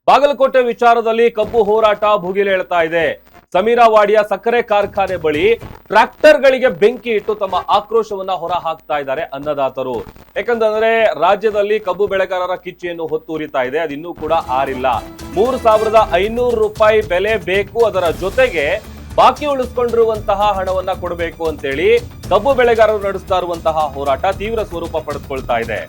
ಬಾಗಲಕೋಟೆ ವಿಚಾರದಲ್ಲಿ ಕಬ್ಬು ಹೋರಾಟ ಭುಗಿಲೇಳ್ತಾ ಇದೆ. ಸಮೀರಾವಾಡಿಯ ಸಕ್ಕರೆ ಕಾರ್ಖಾನೆ ಬಳಿ ಟ್ರ್ಯಾಕ್ಟರ್ಗಳಿಗೆ ಬೆಂಕಿ ಇಟ್ಟು ತಮ್ಮ ಆಕ್ರೋಶವನ್ನ ಹೊರ ಹಾಕ್ತಾ ಇದ್ದಾರೆ ಅನ್ನದಾತರು. ಯಾಕಂದ್ರೆ ರಾಜ್ಯದಲ್ಲಿ ಕಬ್ಬು ಬೆಳೆಗಾರರ ಕಿಚ್ಚೆಯನ್ನು ಹೊತ್ತೂರಿತಾ ಇದೆ. ಅದಿನ್ನೂ ಕೂಡ ಆರಿಲ್ಲ. 3,500 ರೂಪಾಯಿ ಬೆಲೆ ಬೇಕು, ಅದರ ಜೊತೆಗೆ ಬಾಕಿ ಉಳಿಸ್ಕೊಂಡಿರುವಂತಹ ಹಣವನ್ನ ಕೊಡಬೇಕು ಅಂತೇಳಿ ಕಬ್ಬು ಬೆಳೆಗಾರರು ನಡೆಸ್ತಾ ಇರುವಂತಹ ಹೋರಾಟ ತೀವ್ರ ಸ್ವರೂಪ ಪಡೆದುಕೊಳ್ತಾ ಇದೆ.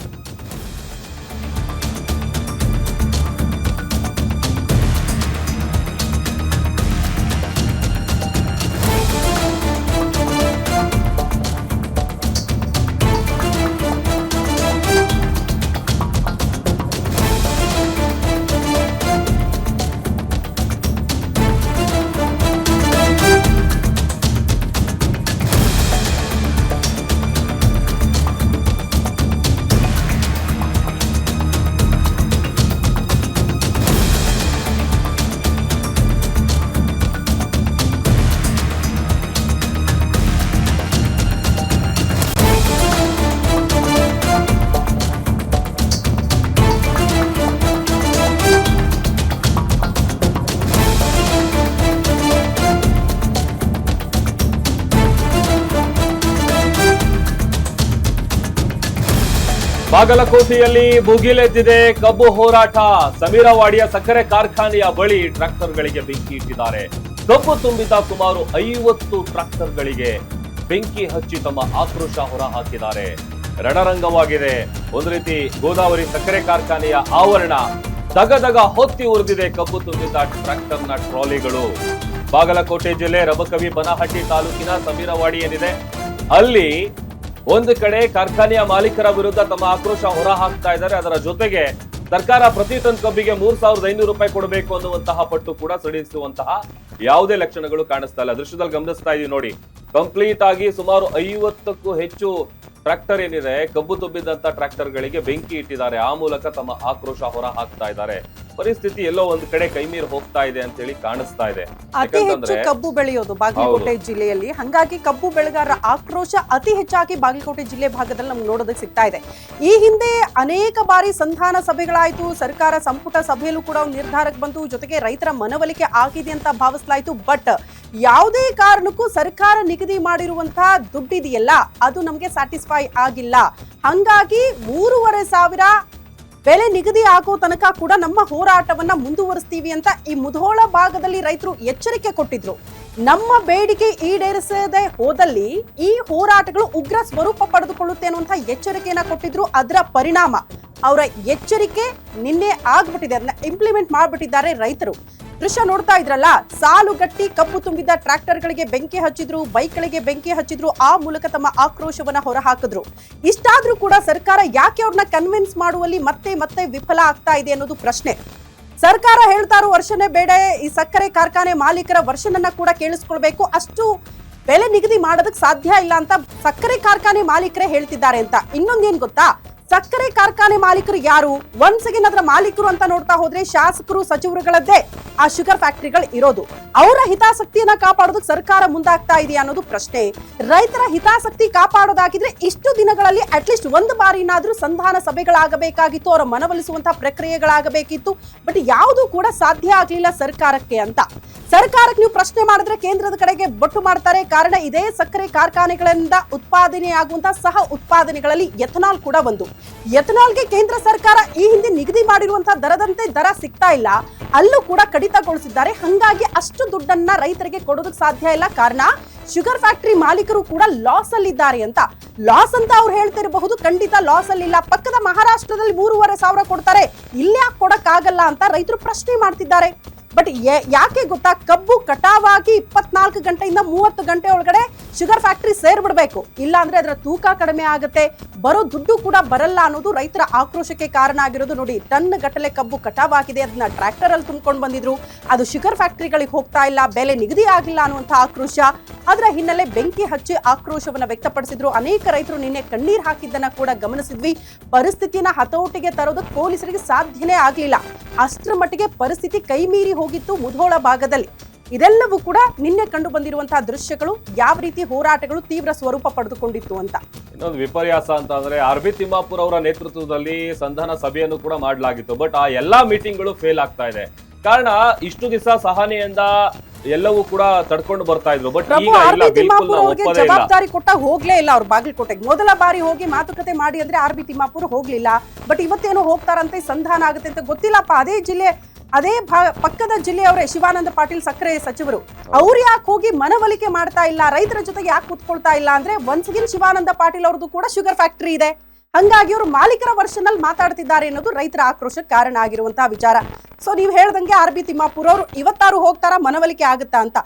ಬಾಗಲಕೋಟೆಯಲ್ಲಿ ಭುಗಿಲೆದ್ದಿದೆ ಕಬ್ಬು ಹೋರಾಟ. ಸಮೀರಾವಾಡಿಯ ಸಕ್ಕರೆ ಕಾರ್ಖಾನೆಯ ಬಳಿ ಟ್ರ್ಯಾಕ್ಟರ್ಗಳಿಗೆ ಬೆಂಕಿ ಇಟ್ಟಿದ್ದಾರೆ. ಕಬ್ಬು ತುಂಬಿದ ಸುಮಾರು 50 ಟ್ರ್ಯಾಕ್ಟರ್ಗಳಿಗೆ ಬೆಂಕಿ ಹಚ್ಚಿ ತಮ್ಮ ಆಕ್ರೋಶ ಹೊರ ಹಾಕಿದ್ದಾರೆ. ರಣರಂಗವಾಗಿದೆ. ಒಂದು ರೀತಿ ಗೋದಾವರಿ ಸಕ್ಕರೆ ಕಾರ್ಖಾನೆಯ ಆವರಣ ದಗದಗ ಹೊತ್ತಿ ಉರಿದಿದೆ ಕಬ್ಬು ತುಂಬಿದ ಟ್ರ್ಯಾಕ್ಟರ್ನ ಟ್ರಾಲಿಗಳು. ಬಾಗಲಕೋಟೆ ಜಿಲ್ಲೆ ರಬಕವಿ ಬನಹಟ್ಟಿ ತಾಲೂಕಿನ ಸಮೀರಾವಾಡಿ ಏನಿದೆ, ಅಲ್ಲಿ ಒಂದು ಕಡೆ ಕಾರ್ಖಾನೆಯ ಮಾಲೀಕರ ವಿರುದ್ಧ ತಮ್ಮ ಆಕ್ರೋಶ ಹೊರ ಹಾಕ್ತಾ ಇದ್ದಾರೆ. ಅದರ ಜೊತೆಗೆ ಸರ್ಕಾರ ಪ್ರತಿ ಟನ್ ಕಬ್ಬಿಗೆ 3,500 ರೂಪಾಯಿ ಕೊಡಬೇಕು ಅನ್ನುವಂತಹ ಪಟ್ಟು ಕೂಡ ಸಡಿಲಿಸುವಂತಹ ಯಾವುದೇ ಲಕ್ಷಣಗಳು ಕಾಣಿಸ್ತಾ ಇಲ್ಲ. ದೃಶ್ಯದಲ್ಲಿ ಗಮನಿಸ್ತಾ ಇದೀವಿ ನೋಡಿ, ಕಂಪ್ಲೀಟ್ ಆಗಿ ಸುಮಾರು 50ಕ್ಕೂ ಹೆಚ್ಚು ಟ್ರ್ಯಾಕ್ಟರ್ ಏನಿದೆ, ಕಬ್ಬು ತುಂಬಿದಂತ ಟ್ರ್ಯಾಕ್ಟರ್ ಗಳಿಗೆ ಬೆಂಕಿ ಇಟ್ಟಿದ್ದಾರೆ. ಆ ಮೂಲಕ ತಮ್ಮ ಆಕ್ರೋಶ ಹೊರ ಹಾಕ್ತಾ ಇದ್ದಾರೆ. ಪರಿಸ್ಥಿತಿ ಎಲ್ಲೋ ಒಂದು ಕಡೆ ಕೈಮೀರಿ ಹೋಗ್ತಾ ಇದೆ ಅಂತ ಹೇಳಿ ಕಾಣಿಸ್ತಾ ಇದೆ. ಅತಿ ಹೆಚ್ಚು ಕಬ್ಬು ಬೆಳೆಯೋದು ಬಾಗಲಕೋಟೆ ಜಿಲ್ಲೆಯಲ್ಲಿ, ಹಂಗಾಗಿ ಕಬ್ಬು ಬೆಳೆಗಾರರ ಆಕ್ರೋಶ ಅತಿ ಹೆಚ್ಚಾಗಿ ಬಾಗಲಕೋಟೆ ಜಿಲ್ಲೆ ಭಾಗದಲ್ಲಿ ನಮ್ಗೆ ನೋಡೋದಕ್ಕೆ ಸಿಗ್ತಾ ಇದೆ. ಈ ಹಿಂದೆ ಅನೇಕ ಬಾರಿ ಸಂಧಾನ ಸಭೆಗಳಾಯ್ತು, ಸರ್ಕಾರ ಸಂಪುಟ ಸಭೆಯಲ್ಲೂ ಕೂಡ ಒಂದು ನಿರ್ಧಾರಕ್ಕೆ ಬಂತು, ಜೊತೆಗೆ ರೈತರ ಮನವೊಲಿಕೆ ಆಗಿದೆ ಅಂತ ಭಾವಿಸಲಾಯ್ತು. ಬಟ್ ಯಾವುದೇ ಕಾರಣಕ್ಕೂ ಸರ್ಕಾರ ನಿಗದಿ ಮಾಡಿರುವಂತಹ ದುಡ್ಡಿದೆಯಲ್ಲ, ಅದು ನಮಗೆ ಸ್ಯಾಟಿಸ್ಫೈ ಆಗಿಲ್ಲ. ಹಂಗಾಗಿ 3,500 ಬೆಲೆ ನಿಗದಿ ಆಗೋ ತನಕ ಕೂಡ ನಮ್ಮ ಹೋರಾಟವನ್ನ ಮುಂದುವರಿಸ್ತೀವಿ ಅಂತ ಈ ಮುಧೋಳ ಭಾಗದಲ್ಲಿ ರೈತರು ಎಚ್ಚರಿಕೆ ಕೊಟ್ಟಿದ್ರು. ನಮ್ಮ ಬೇಡಿಕೆ ಈಡೇರಿಸದೆ ಹೋದಲ್ಲಿ ಈ ಹೋರಾಟಗಳು ಉಗ್ರ ಸ್ವರೂಪ ಪಡೆದುಕೊಳ್ಳುತ್ತೆ ಅನ್ನುವಂಥ ಎಚ್ಚರಿಕೆಯನ್ನ ಕೊಟ್ಟಿದ್ರು. ಅದರ ಪರಿಣಾಮ ಅವರ ಎಚ್ಚರಿಕೆ ನಿನ್ನೆ ಆಗ್ಬಿಟ್ಟಿದೆ, ಅದನ್ನ ಇಂಪ್ಲಿಮೆಂಟ್ ಮಾಡ್ಬಿಟ್ಟಿದ್ದಾರೆ ರೈತರು. ದೃಶ್ಯ ನೋಡ್ತಾ ಇದ್ರಲ್ಲ, ಸಾಲುಗಟ್ಟಿ ಕಬ್ಬು ತುಂಬಿದ ಟ್ರ್ಯಾಕ್ಟರ್ಗಳಿಗೆ ಬೆಂಕಿ ಹಚ್ಚಿದ್ರು, ಬೈಕ್ಗಳಿಗೆ ಬೆಂಕಿ ಹಚ್ಚಿದ್ರು, ಆ ಮೂಲಕ ತಮ್ಮ ಆಕ್ರೋಶವನ್ನ ಹೊರ ಹಾಕಿದ್ರು. ಇಷ್ಟಾದ್ರೂ ಕೂಡ ಸರ್ಕಾರ ಯಾಕೆ ಅವ್ರನ್ನ ಕನ್ವಿನ್ಸ್ ಮಾಡುವಲ್ಲಿ ಮತ್ತೆ ಮತ್ತೆ ವಿಫಲ ಆಗ್ತಾ ಇದೆ ಅನ್ನೋದು ಪ್ರಶ್ನೆ. ಸರ್ಕಾರ ಹೇಳ್ತಾ ಇರೋ ವರ್ಷನೇ ಬೇಡ, ಈ ಸಕ್ಕರೆ ಕಾರ್ಖಾನೆ ಮಾಲೀಕರ ವರ್ಷನನ್ನ ಕೂಡ ಕೇಳಿಸ್ಕೊಳ್ಬೇಕು, ಅಷ್ಟು ಬೆಲೆ ನಿಗದಿ ಮಾಡೋದಕ್ಕೆ ಸಾಧ್ಯ ಇಲ್ಲ ಅಂತ ಸಕ್ಕರೆ ಕಾರ್ಖಾನೆ ಮಾಲೀಕರೇ ಹೇಳ್ತಿದ್ದಾರೆ ಅಂತ. ಇನ್ನೊಂದೇನ್ ಗೊತ್ತಾ, ಸಕ್ಕರೆ ಕಾರ್ಖಾನೆ ಮಾಲೀಕರು ಯಾರು? ಒಂದ್ ಸೆಕೆಂಡ್ ಅದರ ಮಾಲೀಕರು ಅಂತ ನೋಡ್ತಾ ಹೋದ್ರೆ ಶಾಸಕರು ಸಚಿವರುಗಳದ್ದೇ ಆ ಶುಗರ್ ಫ್ಯಾಕ್ಟರಿಗಳು ಇರೋದು. ಅವರ ಹಿತಾಸಕ್ತಿಯನ್ನ ಕಾಪಾಡೋದಕ್ಕೆ ಸರ್ಕಾರ ಮುಂದಾಗ್ತಾ ಇದೆಯಾ ಅನ್ನೋದು ಪ್ರಶ್ನೆ. ರೈತರ ಹಿತಾಸಕ್ತಿ ಕಾಪಾಡೋದಾಗಿದ್ರೆ ಇಷ್ಟು ದಿನಗಳಲ್ಲಿ ಅಟ್ಲೀಸ್ಟ್ ಒಂದು ಬಾರಿನಾದ್ರೂ ಸಂಧಾನ ಸಭೆಗಳಾಗಬೇಕಾಗಿತ್ತು, ಅವರ ಮನವೊಲಿಸುವಂತಹ ಪ್ರಕ್ರಿಯೆಗಳಾಗಬೇಕಿತ್ತು. ಬಟ್ ಯಾವುದು ಕೂಡ ಸಾಧ್ಯ ಆಗ್ಲಿಲ್ಲ ಸರ್ಕಾರಕ್ಕೆ ಅಂತ. ಸರ್ಕಾರಕ್ಕೆ ನೀವು ಪ್ರಶ್ನೆ ಮಾಡಿದ್ರೆ ಕೇಂದ್ರದ ಕಡೆಗೆ ಬೊಟ್ಟು ಮಾಡ್ತಾರೆ. ಕಾರಣ ಇದೇ ಸಕ್ಕರೆ ಕಾರ್ಖಾನೆಗಳಿಂದ ಉತ್ಪಾದನೆಯಾಗುವಂತಹ ಸಹ ಉತ್ಪಾದನೆಗಳಲ್ಲಿ ಎಥನಾಲ್ ಕೂಡ ಒಂದು. ಎಥನಾಲ್ಗೆ ಕೇಂದ್ರ ಸರ್ಕಾರ ಈ ಹಿಂದೆ ನಿಗದಿ ಮಾಡಿರುವಂತಹ ದರದಂತೆ ದರ ಸಿಗ್ತಾ ಇಲ್ಲ, ಅಲ್ಲೂ ಕೂಡ ಕಡಿತಗೊಳಿಸಿದ್ದಾರೆ. ಹಂಗಾಗಿ ಅಷ್ಟು ದುಡ್ಡನ್ನ ರೈತರಿಗೆ ಕೊಡೋದಕ್ಕೆ ಸಾಧ್ಯ ಇಲ್ಲ. ಕಾರಣ ಶುಗರ್ ಫ್ಯಾಕ್ಟರಿ ಮಾಲೀಕರು ಕೂಡ ಲಾಸ್ ಅಲ್ಲಿ ಇದ್ದಾರೆ ಅಂತ. ಲಾಸ್ ಅಂತ ಅವ್ರು ಹೇಳ್ತಿರಬಹುದು, ಖಂಡಿತ ಲಾಸ್ ಅಲ್ಲಿ ಇಲ್ಲ. ಪಕ್ಕದ ಮಹಾರಾಷ್ಟ್ರದಲ್ಲಿ 3,500 ಕೊಡ್ತಾರೆ, ಇಲ್ಲೇ ಕೊಡಕ್ ಆಗಲ್ಲ ಅಂತ ರೈತರು ಪ್ರಶ್ನೆ ಮಾಡ್ತಿದ್ದಾರೆ. ಬಟ್ ಯಾಕೆ ಗೊತ್ತಾ, ಕಬ್ಬು ಕಟಾವಾಗಿ 24 ಗಂಟೆಯಿಂದ 30 ಗಂಟೆ ಒಳಗಡೆ ಶುಗರ್ ಫ್ಯಾಕ್ಟರಿ ಸೇರ್ಬಿಡ್ಬೇಕು, ಇಲ್ಲ ಅಂದ್ರೆ ಅದರ ತೂಕ ಕಡಿಮೆ ಆಗುತ್ತೆ, ಬರೋ ದುಡ್ಡು ಕೂಡ ಬರಲ್ಲ ಅನ್ನೋದು ರೈತರ ಆಕ್ರೋಶಕ್ಕೆ ಕಾರಣ ಆಗಿರೋದು. ನೋಡಿ, ಟನ್ ಗಟ್ಟಲೆ ಕಬ್ಬು ಕಟಾವಾಗಿದೆ, ಅದನ್ನ ಟ್ರ್ಯಾಕ್ಟರ್ ಅಲ್ಲಿ ತುಂಬಿಕೊಂಡು ಬಂದಿದ್ರು, ಅದು ಶುಗರ್ ಫ್ಯಾಕ್ಟರಿಗಳಿಗೆ ಹೋಗ್ತಾ ಇಲ್ಲ, ಬೆಲೆ ನಿಗದಿ ಆಗಿಲ್ಲ ಅನ್ನುವಂಥ ಆಕ್ರೋಶ. ಅದರ ಹಿನ್ನೆಲೆ ಬೆಂಕಿ ಹಚ್ಚಿ ಆಕ್ರೋಶವನ್ನ ವ್ಯಕ್ತಪಡಿಸಿದ್ರು. ಅನೇಕ ರೈತರು ನಿನ್ನೆ ಕಣ್ಣೀರ್ ಹಾಕಿದ್ದನ್ನ ಕೂಡ ಗಮನಿಸಿದ್ವಿ. ಪರಿಸ್ಥಿತಿನ ಹತೋಟಿಗೆ ತರೋದಕ್ಕೆ ಪೊಲೀಸರಿಗೆ ಸಾಧ್ಯನೇ ಆಗ್ಲಿಲ್ಲ. ಅಷ್ಟರ ಮಟ್ಟಿಗೆ ಪರಿಸ್ಥಿತಿ ಕೈ ಮೀರಿ ಹೋಗಿತ್ತು ಮುಧೋಳ ಭಾಗದಲ್ಲಿ. ಇದೆಲ್ಲವೂ ಕೂಡ ನಿನ್ನೆ ಕಂಡು ಬಂದಿರುವಂತಹ ದೃಶ್ಯಗಳು ಯಾವ ರೀತಿ ಹೋರಾಟಗಳು ತೀವ್ರ ಸ್ವರೂಪ ಪಡೆದುಕೊಂಡಿತ್ತು ಅಂತ. ಇನ್ನೊಂದು ವಿಪರ್ಯಾಸ ಅಂತ ಅಂದ್ರೆ ಆರ್.ಬಿ. ತಿಮ್ಮಾಪುರ್ ಅವರ ನೇತೃತ್ವದಲ್ಲಿ ಸಂಧಾನ ಸಭೆಯನ್ನು ಕೂಡ ಮಾಡಲಾಗಿತ್ತು. ಬಟ್ ಆ ಎಲ್ಲಾ ಮೀಟಿಂಗ್ಗಳು ಫೇಲ್ ಆಗ್ತಾ ಇದೆ. ಕಾರಣ ಇಷ್ಟು ದಿವಸ ಸಹನೆಯಿಂದ ಎಲ್ಲವೂ ಕೂಡ ತಡ್ಕೊಂಡು ಬರ್ತಾ ಇದ್ರು. ಬಟ್ ಈಗ ಇಲ್ಲ, ಬಿಲ್ಕುಲ್ ಒಪ್ಪದೇ ಇಲ್ಲ. ಜವಾಬ್ದಾರಿ ಕೊಟ್ಟಾಗ ಹೋಗ್ಲೇ ಇಲ್ಲ ಅವ್ರು ಬಾಗಲಕೋಟೆಗೆ. ಮೊದಲ ಬಾರಿ ಹೋಗಿ ಮಾತುಕತೆ ಮಾಡಿ ಅಂದ್ರೆ ಆರ್.ಬಿ. ತಿಮ್ಮಾಪುರ್ ಹೋಗ್ಲಿಲ್ಲ. ಬಟ್ ಇವತ್ತೇನೋ ಹೋಗ್ತಾರಂತೆ, ಸಂಧಾನ ಆಗುತ್ತೆ ಅಂತ ಗೊತ್ತಿಲ್ಲಪ್ಪ. ಅದೇ ಜಿಲ್ಲೆ, ಅದೇ ಪಕ್ಕದ ಜಿಲ್ಲೆಯವರೇ ಶಿವಾನಂದ ಪಾಟೀಲ್ ಸಕ್ಕರೆ ಸಚಿವರು, ಅವ್ರು ಯಾಕೆ ಹೋಗಿ ಮನವೊಲಿಕೆ ಮಾಡ್ತಾ ಇಲ್ಲ, ರೈತರ ಜೊತೆಗೆ ಯಾಕೆ ಕೂತ್ಕೊಳ್ತಾ ಇಲ್ಲ ಅಂದ್ರೆ ಒನ್ಸ್ ಅಗೇನ್ ಶಿವಾನಂದ ಪಾಟೀಲ್ ಅವ್ರದ್ದು ಕೂಡ ಶುಗರ್ ಫ್ಯಾಕ್ಟರಿ ಇದೆ. ಹಂಗಾಗಿ ಅವರು ಮಾಲೀಕರ ವರ್ಷನಲ್ಲಿ ಮಾತಾಡ್ತಿದ್ದಾರೆ ಅನ್ನೋದು ರೈತರ ಆಕ್ರೋಶಕ್ಕೆ ಕಾರಣ ಆಗಿರುವಂತಹ ವಿಚಾರ. ಸೊ ನೀವು ಹೇಳ್ದಂಗೆ ಆರ್.ಬಿ. ತಿಮ್ಮಾಪುರ್ ಅವರು ಇವತ್ತಾರು ಹೋಗ್ತಾರ, ಮನವೊಲಿಕೆ ಆಗುತ್ತಾ ಅಂತ.